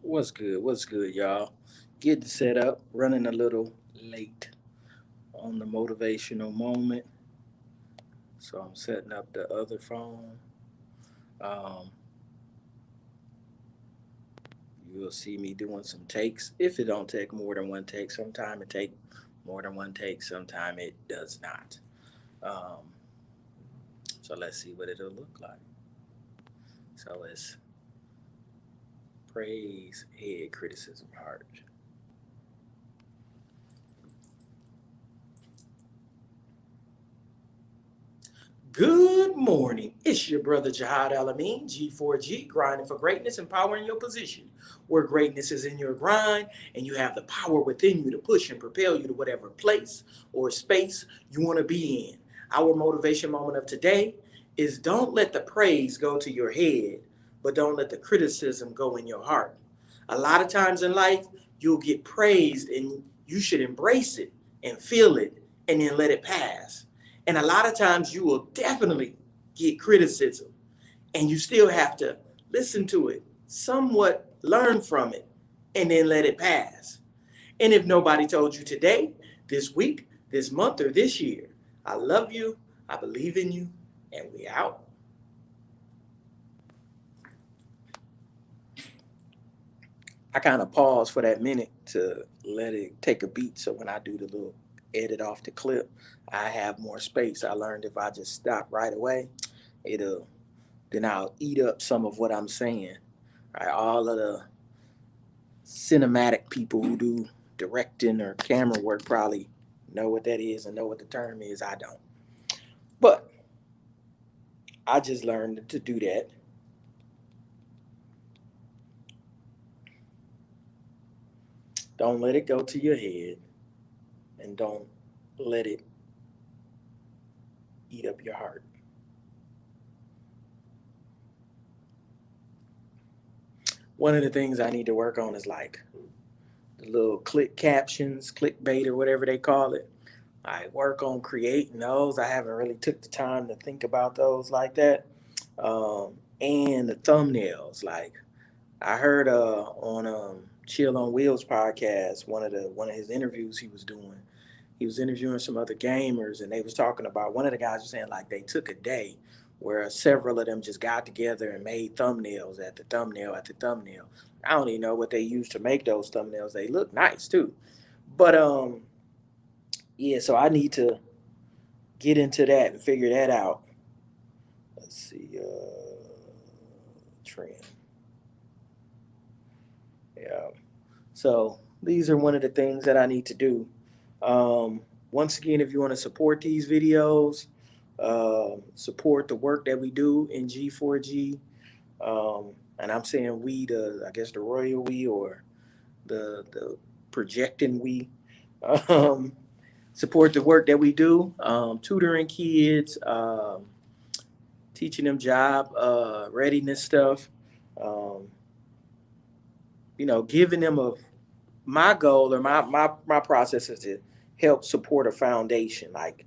What's good? What's good, y'all? Getting set up, running a little late on the motivational moment. So I'm setting up the other phone. Um, you'll see me doing some takes. If it don't take more than one take, sometime it take more than one take, sometime it does not. Um, so let's see what it'll look like. So it's praise, head, criticism, heart. Good morning. It's your brother Jihad Alameen, G4G, grinding for greatness, empowering your position. Where greatness is in your grind, and you have the power within you to push and propel you to whatever place or space you want to be in. Our motivation moment of today is don't let the praise go to your head, but don't let the criticism go in your heart. A lot of times in life, you'll get praised and you should embrace it and feel it and then let it pass. And a lot of times you will definitely get criticism and you still have to listen to it, somewhat learn from it, and then let it pass. And if nobody told you today, this week, this month, or this year, I love you, I believe in you, and we out. I kind of pause for that minute to let it take a beat. So when I do the little edit off the clip, I have more space. I learned if I just stop right away, it'll then I'll eat up some of what I'm saying. Right? All of the cinematic people who do directing or camera work probably know what that is and know what the term is. I don't. But I just learned to do that. Don't let it go to your head and don't let it eat up your heart. One of the things I need to work on is like the little click captions, clickbait or whatever they call it. I work on creating those. I haven't really took the time to think about those like that. And the thumbnails, like I heard on Chill on Wheels podcast, one of his interviews he was doing. He was interviewing some other gamers, and they was talking about one of the guys was saying like they took a day where several of them just got together and made thumbnails at the thumbnail at the thumbnail. I don't even know what they used to make those thumbnails. They look nice too, but yeah. So I need to get into that and figure that out. Let's see, trend. Yeah. So these are one of the things that I need to do. Once again, if you want to support these videos, support the work that we do in G4G, and I'm saying we, I guess the royal we or the projecting we, um, support the work that we do, tutoring kids, teaching them job readiness stuff, um, giving them a my goal or my process is to help support a foundation, like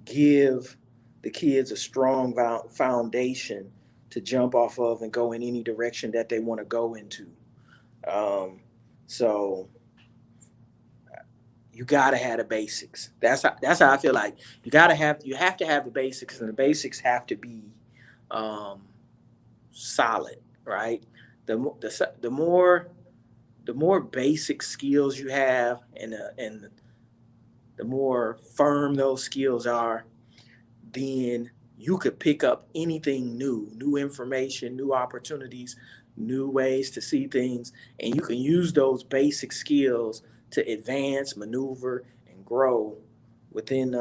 give the kids a strong foundation to jump off of and go in any direction that they want to go into. Um, so you gotta have the basics. That's how I feel like you have to have the basics, and the basics have to be um, solid, right? The more basic skills you have, and the more firm those skills are, then you could pick up anything new, new information, new opportunities, new ways to see things, and you can use those basic skills to advance, maneuver, and grow within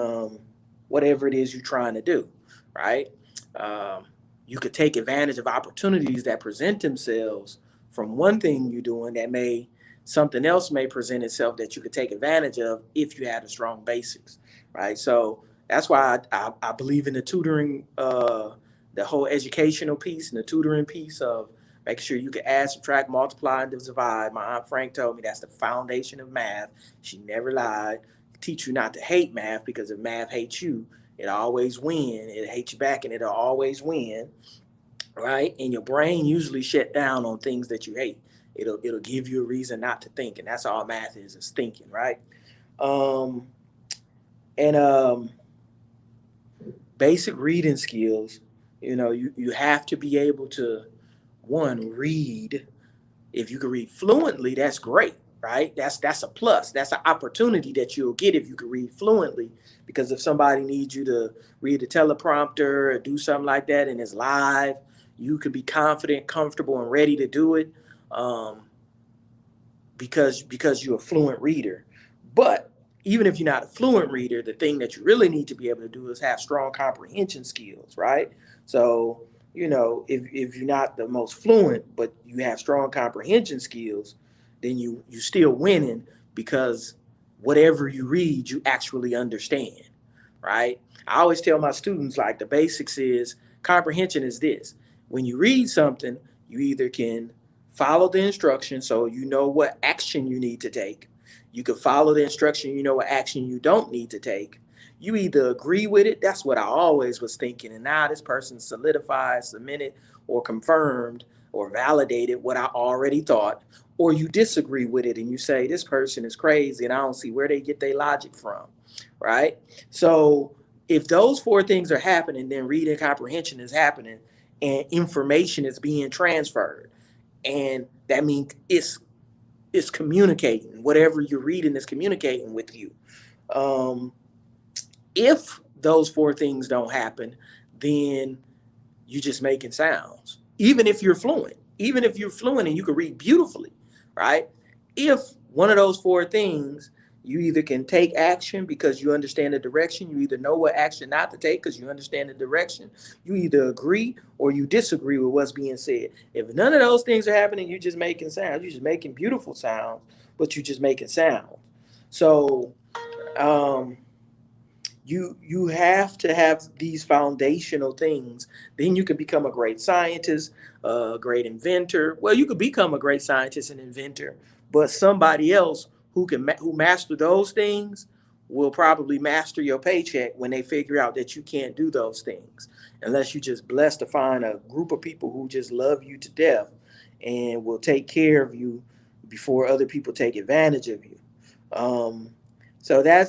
whatever it is you're trying to do, right? Um, you could take advantage of opportunities that present themselves from one thing you're doing that may something else may present itself that you could take advantage of if you had a strong basics, right? So that's why I believe in the tutoring, the whole educational piece and the tutoring piece of making sure you can add, subtract, multiply, and divide. My aunt Frank told me that's the foundation of math. She never lied. Teach you not to hate math, because if math hates you, it always win. It hates you back and it'll always win, right? And your brain usually shut down on things that you hate. It'll give you a reason not to think, and that's all math is thinking, right? Um, and Basic reading skills. You have to be able to, one, read. If you can read fluently, that's great, right? That's a plus. That's an opportunity that you'll get if you can read fluently. Because if somebody needs you to read a teleprompter or do something like that and it's live, you could be confident, comfortable, and ready to do it. Um, because you're a fluent reader. But even if you're not a fluent reader, the thing that you really need to be able to do is have strong comprehension skills, right? So, if you're not the most fluent, but you have strong comprehension skills, then you still winning because whatever you read, you actually understand, right? I always tell my students, like, the basics is comprehension is this. When you read something, you either can follow the instruction so you know what action you need to take. You can follow the instruction, you know what action you don't need to take. You either agree with it, that's what I always was thinking, and now this person solidified, cemented, or confirmed or validated what I already thought, or you disagree with it and you say, this person is crazy and I don't see where they get their logic from, right? So if those four things are happening, then reading comprehension is happening and information is being transferred. And that means it's communicating. Whatever you're reading is communicating with you. Um, if those four things don't happen, then you're just making sounds. Even if you're fluent and you can read beautifully, right? If one of those four things, you either can take action because you understand the direction, you either know what action not to take because you understand the direction, you either agree or you disagree with what's being said. If none of those things are happening, you're just making sounds. You're just making beautiful sounds, but you're just making sounds. So, um, you have to have these foundational things, then you can become a great scientist, a great inventor. Well, you could become a great scientist and inventor, but somebody else who master those things will probably master your paycheck when they figure out that you can't do those things, unless you just blessed to find a group of people who just love you to death and will take care of you before other people take advantage of you. um, so that's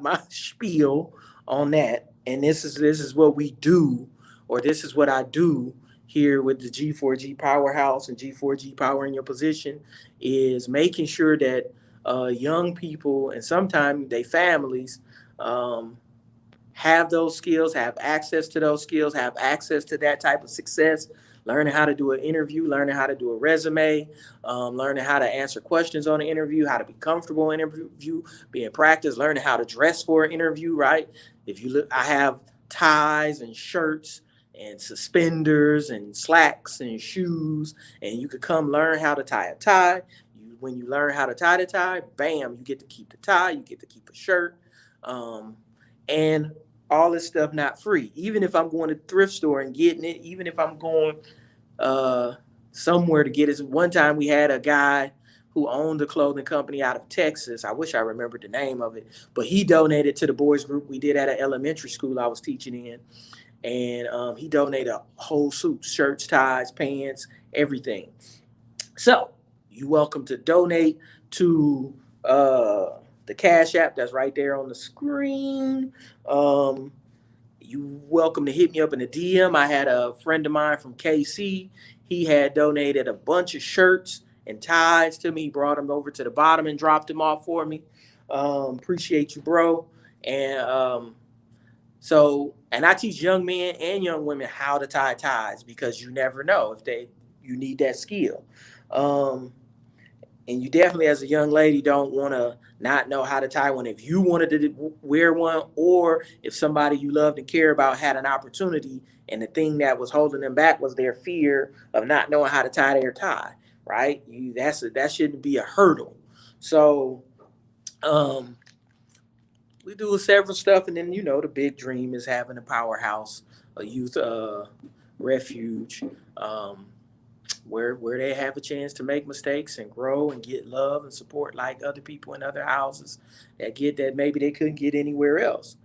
my spiel on that. And this is what we do, or this is what I do here with the G4G Powerhouse and G4G Power in Your Position, is making sure that young people and sometimes they families um, have those skills, have access to those skills, have access to that type of success, learning how to do an interview, learning how to do a resume, learning how to answer questions on an interview, how to be comfortable in an interview, be in practice, learning how to dress for an interview, right? If you look, I have ties and shirts and suspenders and slacks and shoes, and you could come learn how to tie a tie. When you learn how to tie the tie, bam, you get to keep the tie, you get to keep a shirt. Um, and all this stuff not free. Even if I'm going to the thrift store and getting it, even if I'm going uh, somewhere to get it. One time we had a guy who owned a clothing company out of Texas. I wish I remembered the name of it, but he donated to the boys group we did at an elementary school I was teaching in, and he donated a whole suit, shirts, ties, pants, everything. So you're welcome to donate to the Cash App that's right there on the screen. Um, you welcome to hit me up in the DM. I had a friend of mine from KC. He had donated a bunch of shirts and ties to me. He brought them over to the bottom and dropped them off for me. Appreciate you, bro. And and I teach young men and young women how to tie ties because you never know if you need that skill. Um, and you definitely, as a young lady, don't want to not know how to tie one if you wanted to wear one, or if somebody you loved and care about had an opportunity and the thing that was holding them back was their fear of not knowing how to tie their tie, right? That shouldn't be a hurdle. So um, we do several stuff, and then the big dream is having a powerhouse, a youth refuge. Where they have a chance to make mistakes and grow and get love and support like other people in other houses that get that maybe they couldn't get anywhere else.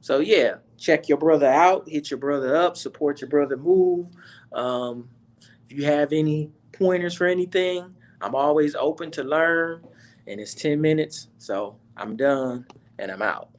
So yeah, check your brother out, hit your brother up, support your brother move. If you have any pointers for anything, I'm always open to learn. And it's 10 minutes, so I'm done and I'm out.